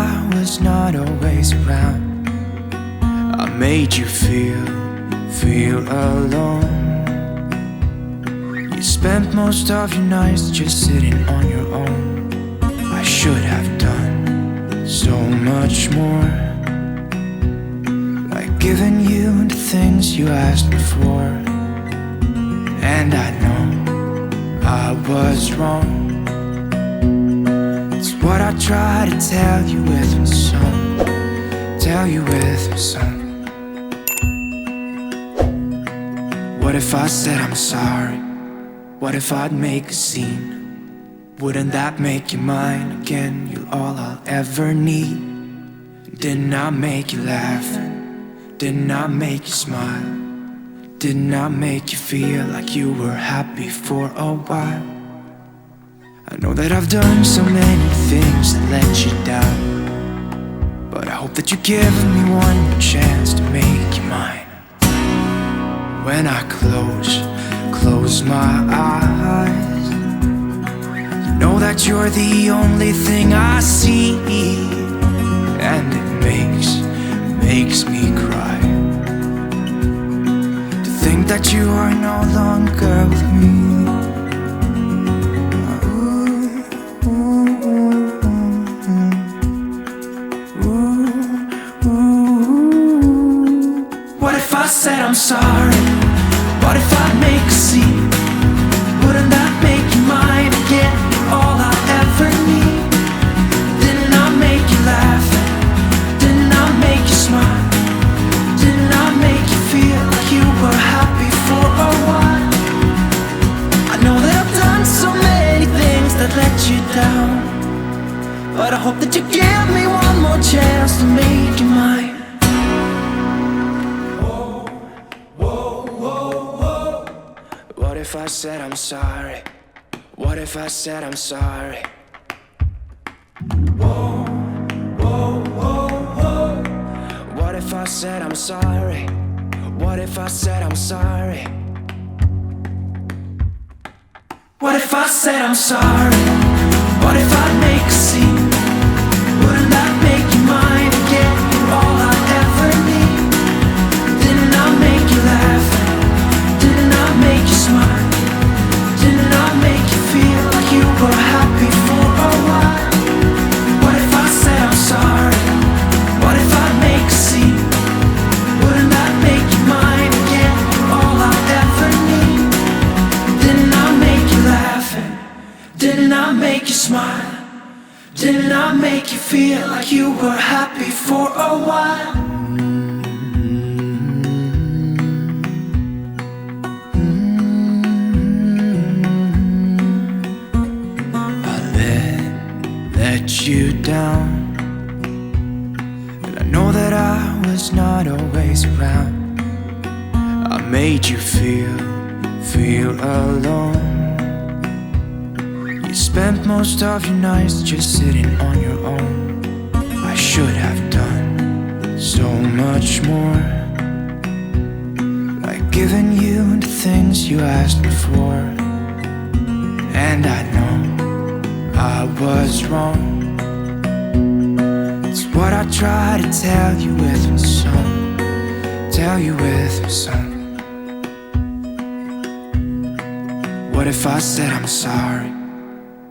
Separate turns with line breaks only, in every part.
I was not always around. I made you feel alone. You spent most of your nights just sitting on your own. I should have done so much more, like giving you the things you asked me for. And I know I was wrong. It's what I try to tell you with my song, tell you with my song. What if I said I'm sorry? What if I'd make a scene? Wouldn't that make you mine again? You're all I'll ever need. Didn't I make you laugh? Didn't I make you smile? Didn't I make you feel like you were happy for a while? I know that I've done so many things that let you down, but I hope that you give me one more chance to make you mine. When I close my eyes, you know that you're the only thing I see, and it makes me cry to think that you are no longer with me. What if I said I'm sorry? What if I make a scene? Wouldn't that make you mine again? All I ever need. Didn't I make you laugh? Didn't I make you smile? Didn't I make you feel like you were happy for a while? I know that I've done so many things that let you down, but I hope that you give me one more chance to make you mine. What if I said I'm sorry? What if I said I'm sorry? Whoa, whoa, whoa, whoa. What if I said I'm sorry? What if I said I'm sorry? What if I said I'm sorry? What if I make a scene? Wouldn't that make you mine again? You're all I ever need. Didn't I make you laugh? Didn't I make you smile? Didn't I make you feel like you were happy for a while? What if I said I'm sorry? What if I make a scene? Wouldn't that make you mine again? You're all I ever need. Didn't I make you laugh? Didn't I make you smile? Didn't I make you feel like you were happy for a while? Let you down, and I know that I was not always around. I made you feel alone. You spent most of your nights just sitting on your own. I should have done so much more, like giving you the things you asked me for. And I know I was wrong. It's what I try to tell you with my song, tell you with my song. What if I said I'm sorry?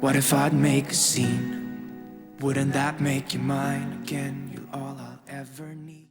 What if I'd make a scene? Wouldn't that make you mine again? You're all I'll ever need.